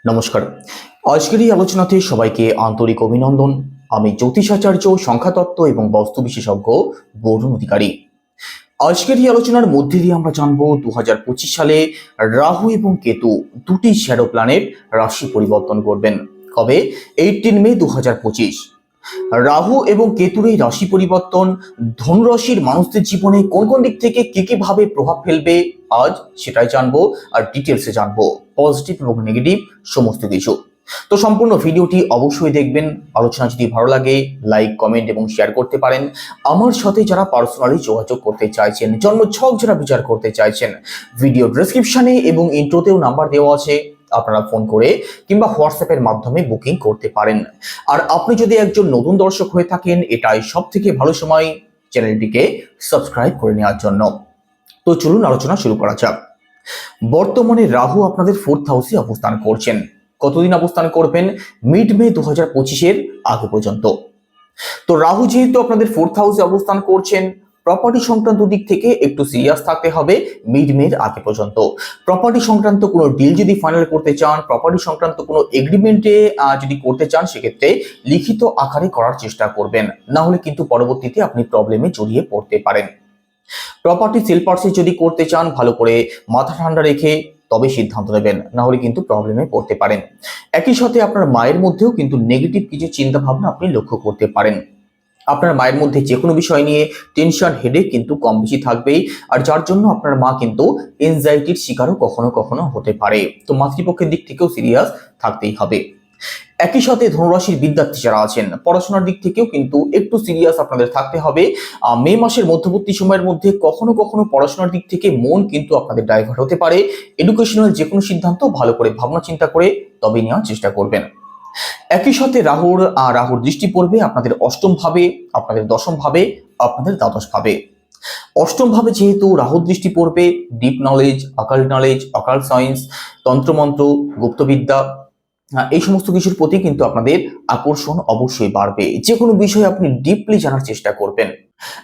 নমস্কার। আজকের এই আলোচনাতে সবাইকে আন্তরিক অভিনন্দন। আমি জ্যোতিষাচার্য, সংখ্যাতত্ত্ব এবং বাস্তু বিশেষজ্ঞ বরুণ অধিকারী। আজকের এই আলোচনার মধ্যে দিয়ে আমরা জানবো 2025 সালে রাহু এবং কেতু দুটি শ্যাডো প্ল্যানেট রাশি পরিবর্তন করবেন। কবে? 18 মে 2025। রাহু এবং কেতুর এই রাশি পরিবর্তন ধনুরাশির মানুষদের জীবনে কোন কোন দিক থেকে কি ভাবে প্রভাব ফেলবে আজ সেটাই জানবো, আর ডিটেলসে জানবো পজিটিভ এবং নেগেটিভ সমস্ত কিছু। তো সম্পূর্ণ ভিডিওটি অবশ্যই দেখবেন। আলোচনা যদি ভালো লাগে লাইক, কমেন্ট এবং শেয়ার করতে পারেন। আমার সাথে যারা পার্সোনালি যোগাযোগ করতে চাইছেন, জন্মছক যারা বিচার করতে চাইছেন, ভিডিও ডেসক্রিপশনে এবং ইন্ট্রোতেও নাম্বার দেওয়া আছে, আপনারা ফোন করে কিংবা হোয়াটসঅ্যাপের মাধ্যমে বুকিং করতে পারেন। আর আপনি যদি একজন নতুন দর্শক হয়ে থাকেন, এটাই সব থেকে ভালো সময় চ্যানেলটিকে সাবস্ক্রাইব করে নেওয়ার জন্য। তো চলুন আলোচনা শুরু করা যাক। বর্তমানে রাহু আপনাদের 4th হাউসে অবস্থান করছেন। কতদিন অবস্থান করবেন? মিড মে 2025-এর আগে পর্যন্ত। তো রাহু যেহেতু আপনাদের 4th হাউসে অবস্থান করছেন, প্রপার্টি সংক্রান্ত দিক থেকে একটু সিরিয়াস থাকতে হবে মিড মের আগে পর্যন্ত। প্রপার্টি সংক্রান্ত কোনো ডিল যদি ফাইনাল করতে চান, প্রপার্টি সংক্রান্ত কোনো এগ্রিমেন্টে যদি করতে চান, সেক্ষেত্রে লিখিত আকারে করার চেষ্টা করবেন, না হলে কিন্তু পরবর্তীতে আপনি প্রবলেমে জড়িয়ে পড়তে পারেন। প্রপার্টি সেল পারচেজ যদি করতে চান, ভালো করে মাথা ঠান্ডা রেখে তবে সিদ্ধান্ত নেবেন, না হলে কিন্তু প্রবলেমে পড়তে পারেন। একই সাথে আপনার মায়ের মধ্যেও কিন্তু নেগেটিভ কিছু চিন্তা ভাবনা আপনি লক্ষ্য করতে পারেন। আপনার মায়ের মধ্যে যে কোনো বিষয় নিয়ে টেনশন, হেডেক কিন্তু কম বেশি থাকবেই, আর যার জন্য আপনার মা কিন্তু এনজাইটির শিকারও কখনো কখনো হতে পারে। তো মাতৃপক্ষের দিক থেকেও সিরিয়াস থাকতেই হবে। একই সাথে ধনুরাশির বিদ্যার্থী যারা আছেন, পড়াশোনার দিক থেকেও কিন্তু একটু সিরিয়াস আপনাদের থাকতে হবে। মে মাসের মধ্যবর্তী সময়ের মধ্যে কখনো কখনো পড়াশোনার দিক থেকে মন কিন্তু আপনাদের ডাইভার্ট হতে পারে। এডুকেশনাল যে কোনো সিদ্ধান্ত ভালো করে ভাবনা চিন্তা করে তবে নেওয়ার চেষ্টা করবেন। একই সাথে রাহুর দৃষ্টি পড়বে আপনাদের অষ্টম ভাবে, আপনাদের দশম ভাবে, আপনাদের দ্বাদশ ভাবে। অষ্টম ভাবে যেহেতু রাহুর দৃষ্টি পড়বে, ডিপ নলেজ, অকাল্ট সায়েন্স, তন্ত্রমন্ত্র, গুপ্তবিদ্যা, এই সমস্ত কিছুর প্রতি কিন্তু আপনাদের আকর্ষণ অবশ্যই বাড়বে। যে কোনো বিষয়ে আপনি ডিপলি জানার চেষ্টা করবেন।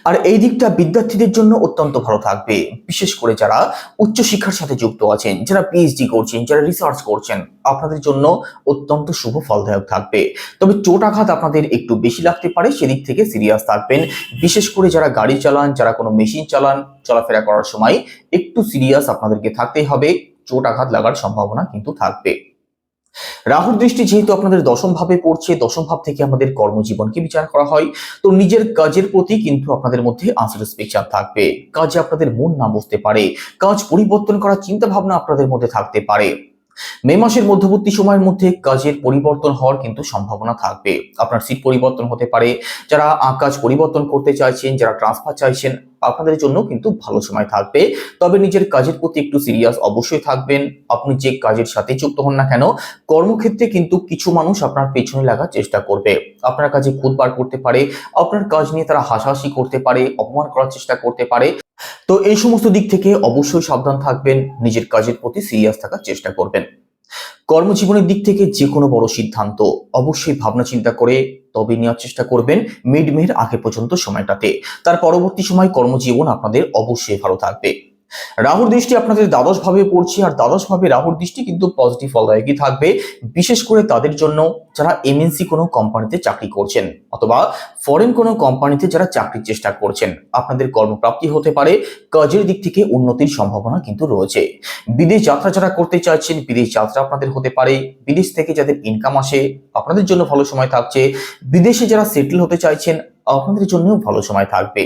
আর এই দিকটা বিদ্যার্থীদের জন্য অত্যন্ত ভালো থাকবে, বিশেষ করে যারা উচ্চশিক্ষার সাথে যুক্ত আছেন, যারা পিএইচডি করছেন, যারা রিসার্চ করছেন, আপনাদের জন্য অত্যন্ত শুভ ফলদায়ক থাকবে। তবে চোট আঘাত আপনাদের একটু বেশি লাগতে পারে, সেদিক থেকে সিরিয়াস থাকবেন। বিশেষ করে যারা গাড়ি চালান, যারা কোনো মেশিন চালান, চলাফেরা করার সময় একটু সিরিয়াস আপনাদেরকে থাকতেই হবে। চোট আঘাত লাগার সম্ভাবনা কিন্তু থাকবে। রাহুর দৃষ্টি যেহেতু আপনাদের দশম ভাবে পড়ছে, দশম ভাব থেকে আমাদের কর্মজীবনকে বিচার করা হয়, তো নিজের কাজের প্রতি কিন্তু আপনাদের মধ্যে আনস্যাটিসফ্যাকশন থাকবে। কাজে আপনাদের মন না বসতে পারে, কাজ পরিবর্তন করার চিন্তা ভাবনা আপনাদের মধ্যে থাকতে পারে। মে মাসের মধ্যবর্তী সময়ের মধ্যে কাজের পরিবর্তন হওয়ার কিন্তু সম্ভাবনা থাকবে। আপনার সিট পরিবর্তন হতে পারে। যারা কাজ পরিবর্তন করতে চাইছেন, যারা ট্রান্সফার চাইছেন, আপনাদের জন্য কিন্তু ভালো সময় থাকবে। তবে নিজের কাজের প্রতি একটু সিরিয়াস অবশ্যই থাকবেন। আপনি যে কাজের সাথে যুক্ত হন না কেন, কর্মক্ষেত্রে কিন্তু কিছু মানুষ আপনার পেছনে লাগার চেষ্টা করবে, আপনার কাজে খুদ বার করতে পারে, আপনার কাজ নিয়ে তারা হাসাহাসি করতে পারে, অপমান করার চেষ্টা করতে পারে। তো এই সমস্ত দিক থেকে অবশ্যই সাবধান থাকবেন, নিজের কাজের প্রতি সিরিয়াস থাকার চেষ্টা করবেন। কর্মজীবনের দিক থেকে যে কোনো বড় সিদ্ধান্ত অবশ্যই ভাবনা চিন্তা করে তবে নেওয়ার চেষ্টা করবেন মিড মের আগে পর্যন্ত সময়টাতে। তার পরবর্তী সময় কর্মজীবন আপনাদের অবশ্যই ভালো থাকবে। রাহুর দৃষ্টি আপনাদের দ্বাদশ ভাবে পড়ছে, আর দ্বাদশ ভাবে রাহুর দৃষ্টি কিন্তু পজিটিভ ফলদায়কই থাকবে, বিশেষ করে তাদের জন্য যারা এমএনসি কোনো কোম্পানিতে চাকরি করছেন অথবা ফরেন কোনো কোম্পানিতে যারা চাকরির চেষ্টা করছেন। আপনাদের কর্মপ্রাপ্তি হতে পারে, কাজের দিক থেকে উন্নতির সম্ভাবনা কিন্তু রয়েছে। বিদেশ যাত্রা যারা করতে চাইছেন, বিদেশ যাত্রা আপনাদের হতে পারে। বিদেশ থেকে যাদের ইনকাম আসে, আপনাদের জন্য ভালো সময় থাকছে। বিদেশে যারা সেটেল হতে চাইছেন, আপনাদের জন্যও ভালো সময় থাকবে।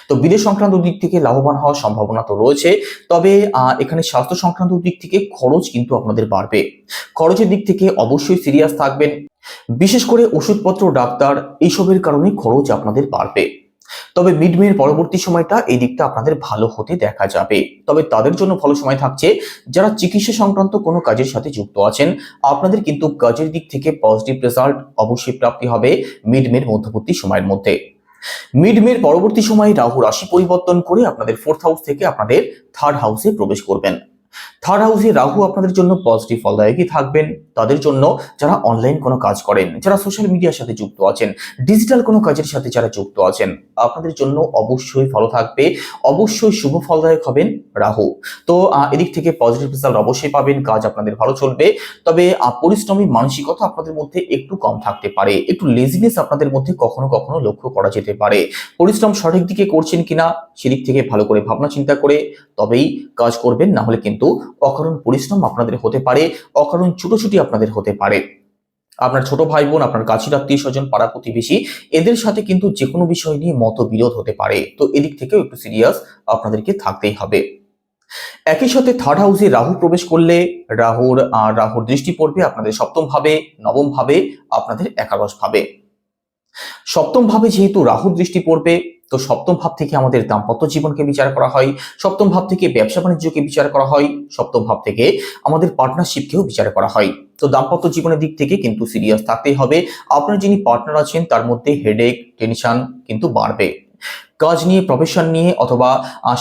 তো বিদেশ সংক্রান্ত দিক থেকে লাভবান হওয়ার সম্ভাবনা তো রয়েছে। তবে এখানে স্বাস্থ্য সংক্রান্ত দিক থেকে খরচ কিন্তু আপনাদের বাড়বে। খরচের দিক থেকে অবশ্যই সিরিয়াস থাকবেন, বিশেষ করে ওষুধপত্র, ডাক্তার, এইসবের কারণে খরচ আপনাদের বাড়বে। তবে মিড মের পরবর্তী সময়টা এই দিকটা আপনাদের ভালো হতে দেখা যাবে। তবে তাদের জন্য ভালো সময় থাকছে যারা চিকিৎসা সংক্রান্ত কোনো কাজের সাথে যুক্ত আছেন। আপনাদের কিন্তু কাজের দিক থেকে পজিটিভ রেজাল্ট অবশ্যই প্রাপ্তি হবে মিড মের মধ্যবর্তী সময়ের মধ্যে। মিড মের পরবর্তী সময়ে রাহু রাশি পরিবর্তন করে আপনাদের 4th হাউস থেকে আপনাদের 3rd হাউসে প্রবেশ করবেন। থার্ড হাউসে রাহু আপনাদের জন্য পজিটিভ ফলদায়কই থাকবেন। তাদের জন্য যারা অনলাইন কোনো কাজ করেন, যারা সোশ্যাল মিডিয়ার সাথে যুক্ত আছেন, ডিজিটাল কোনো কাজের সাথে যারা যুক্ত আছেন, আপনাদের জন্য অবশ্যই ভালো থাকবে, অবশ্যই শুভ ফলদায়ক হবেন রাহু। তো এদিক থেকে পজিটিভ রেজাল্ট অবশ্যই পাবেন, কাজ আপনাদের ভালো চলবে। তবে পরিশ্রমী মানসিকতা আপনাদের মধ্যে একটু কম থাকতে পারে, একটু লেজিনেস আপনাদের মধ্যে কখনো কখনো লক্ষ্য করা যেতে পারে। পরিশ্রম সঠিক দিকে করছেন কিনা সেদিক থেকে ভালো করে ভাবনা চিন্তা করে তবেই কাজ করবেন, না হলে কিন্তু অকারণ পরিশ্রম আপনাদের হতে পারে, অকারণ ছুটোছুটি আপনাদের হতে পারে। আপনার ছোট ভাই বোন, আপনার কাছের আত্মীয় স্বজন, পাড়া প্রতিবেশী, এদের সাথে কিন্তু যে কোনো বিষয় নিয়ে মতবিরোধ হতে পারে। তো এদিক থেকেও একটু সিরিয়াস আপনাদেরকে থাকতেই হবে। একই সাথে থার্ড হাউসে রাহু প্রবেশ করলে রাহুর দৃষ্টি পড়বে আপনাদের সপ্তম ভাবে, নবম ভাবে, আপনাদের একাদশ ভাবে। সপ্তম ভাবে যেহেতু রাহুর দৃষ্টি পড়বে, তো সপ্তম ভাব থেকে আমাদের দাম্পত্য জীবনকে বিচার করা হয়, সপ্তম ভাব থেকে ব্যবসা বাণিজ্যকে বিচার করা হয়, সপ্তম ভাব থেকে আমাদের পার্টনারশিপকেও বিচার করা হয়। তো দাম্পত্য জীবনের দিক থেকে কিন্তু সিরিয়াস থাকতেই হবে। আপনার যিনি পার্টনার আছেন তার মধ্যে হেডেক, টেনশন কিন্তু বাড়বে। কাজ নিয়ে, প্রফেশন নিয়ে অথবা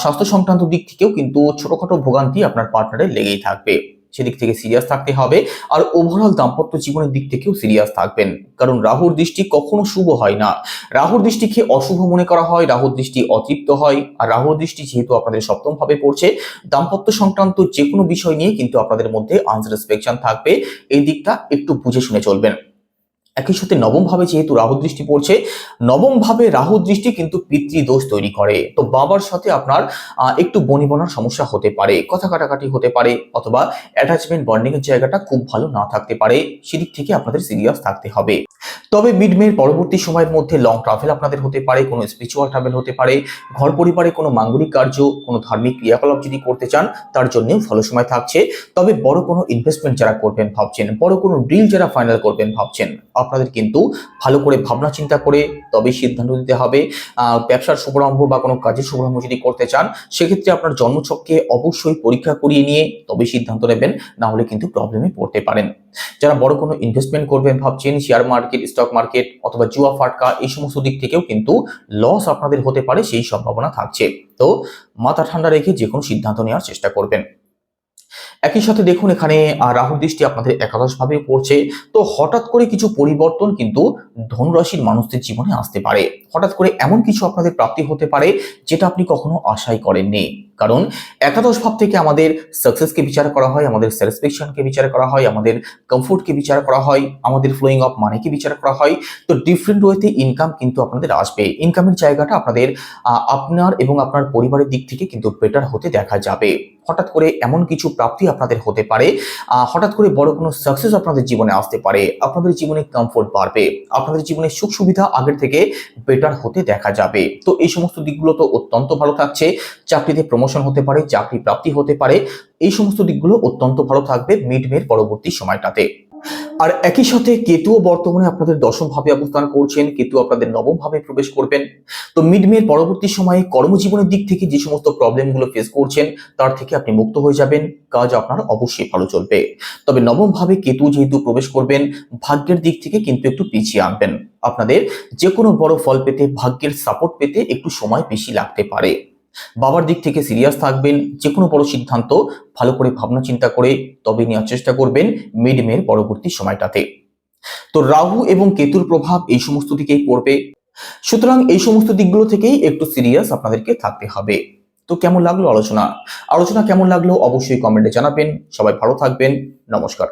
স্বাস্থ্য সংক্রান্ত দিক থেকেও কিন্তু ছোটখাটো ভোগান্তি আপনার পার্টনারের লেগেই থাকবে, সেদিক থেকে সিরিয়াস থাকতে হবে। আর ওভারঅল দাম্পত্য জীবনের দিক থেকেও সিরিয়াস থাকবেন, কারণ রাহুর দৃষ্টি কখনো শুভ হয় না। রাহুর দৃষ্টিকে অশুভ মনে করা হয়, রাহুর দৃষ্টি অতৃপ্ত হয়। আর রাহুর দৃষ্টি যেহেতু আপনাদের সপ্তম ভাবে পড়ছে, দাম্পত্য সংক্রান্ত যে কোনো বিষয় নিয়ে কিন্তু আপনাদের মধ্যে আনস্যাটিসফ্যাকশন থাকবে। এই দিকটা একটু বুঝে শুনে চলবেন। একই সাথে নবম ভাবে যেহেতু রাহু দৃষ্টি পড়ছে, নবম ভাবে রাহু দৃষ্টি কিন্তু পিতৃদোষ তৈরি করে। তো বাবার সাথে আপনার একটু বনিবনার সমস্যা হতে পারে, কথা কাটাকাটি হতে পারে, অথবা অ্যাটাচমেন্ট বন্ডিং এর জায়গাটা খুব ভালো না থাকতে পারে, সেদিক থেকে আপনাদের সিরিয়াস থাকতে হবে। তবে মিড মের পরবর্তী সময়ের মধ্যে লং ট্রাভেল আপনাদের হতে পারে, কোনো স্পিরিচুয়াল ট্রাভেল হতে পারে, ঘর পরিবারে কোনো মাঙ্গলিক কার্য, কোনো ধার্মিক ক্রিয়াকলাপ যদি করতে চান তার জন্যও ভালো সময় থাকছে। তবে বড় কোনো ইনভেস্টমেন্ট যারা করবেন ভাবছেন, বড় কোনো ডিল যারা ফাইনাল করবেন ভাবছেন, আপনাদের কিন্তু ভালো করে ভাবনা চিন্তা করে তবেই সিদ্ধান্ত নিতে হবে। ব্যবসার শুভারম্ভ বা কোনো কাজের শুভারম্ভ যদি করতে চান, সেক্ষেত্রে আপনার জন্মছককে অবশ্যই পরীক্ষা করিয়ে নিয়ে তবে সিদ্ধান্ত নেবেন, না হলে কিন্তু প্রবলেমে পড়তে পারেন। যারা বড় কোনো ইনভেস্টমেন্ট করবেন ভাবছেন, শেয়ার মার্কেট, স্টক মার্কেট অথবা জুয়া ফাটকা, এই সমস্ত দিক থেকেও কিন্তু লস আপনাদের হতে পারে, সেই সম্ভাবনা থাকছে। তো মাথা ঠান্ডা রেখে যে কোনো সিদ্ধান্ত নেওয়ার চেষ্টা করবেন। একই সাথে দেখুন, এখানে রাহুর দৃষ্টি আপনাদের একাদশ ভাবে পড়ছে। তো হঠাৎ করে কিছু পরিবর্তন কিন্তু ধনুরাশির মানুষদের জীবনে আসতে পারে। হঠাৎ করে এমন কিছু আপনাদের প্রাপ্তি হতে পারে যেটা আপনি কখনো আশাই করেননি। কারণ একাদশ ভাব থেকে আমাদের সাকসেসকে বিচার করা হয়, আমাদের স্যাটিসফ্যাকশনকে বিচার করা হয়, আমাদের কমফোর্টকে বিচার করা হয়, আমাদের ফ্লোয়িং অফ মানিকে বিচার করা হয়। তো ডিফারেন্ট ওয়েতে ইনকাম কিন্তু আপনাদের আসবে। ইনকামের জায়গাটা আপনার এবং আপনার পরিবারের দিক থেকে কিন্তু বেটার হতে দেখা যাবে। হঠাৎ করে এমন কিছু প্রাপ্তি আপনাদের হতে পারে, হঠাৎ করে বড় কোনো সাকসেস আপনাদের জীবনে আসতে পারে, আপনাদের জীবনে কমফোর্ট বাড়বে, আপনাদের জীবনে সুখ সুবিধা আগের থেকে বেটার হতে দেখা যাবে। তো এই সমস্ত দিকগুলো তো অত্যন্ত ভালো থাকছে। চাকরিতে প্রমোশন হতে পারে, চাকরি প্রাপ্তি হতে পারে, এই সমস্ত দিকগুলো অত্যন্ত ভালো থাকবে মিড মের পরবর্তী সময়টাতে। আর একই সাথে কেতুও বর্তমানে আপনাদের দশম ভাবে অবস্থান করছেন, কেতু আপনাদের নবম ভাবে প্রবেশ করবেন। তো মিড মের পরবর্তী সময়ে কর্মজীবনের দিক থেকে যে সমস্ত প্রবলেমগুলো ফেস করছেন তার থেকে আপনি মুক্ত হয়ে যাবেন, কাজ আপনার অবশ্যই ভালো চলবে। তবে নবম ভাবে কেতু যেহেতু প্রবেশ করবেন, ভাগ্যের দিক থেকে কিন্তু একটু পিছিয়ে আনবেন। আপনাদের যে কোনো বড় ফল পেতে, ভাগ্যের সাপোর্ট পেতে একটু সময় বেশি লাগতে পারে। বাবার দিক থেকে সিরিয়াস থাকবেন, যে কোনো বড় সিদ্ধান্ত ভালো করে ভাবনা চিন্তা করে তবে নেওয়ার চেষ্টা করবেন মিড মের পরবর্তী সময়টাতে। তো রাহু এবং কেতুর প্রভাব এই সমস্ত দিকেই পড়বে, সুতরাং এই সমস্ত দিকগুলো থেকেই একটু সিরিয়াস আপনাদেরকে থাকতে হবে। তো কেমন লাগলো আলোচনা কেমন লাগলো অবশ্যই কমেন্টে জানাবেন। সবাই ভালো থাকবেন। নমস্কার।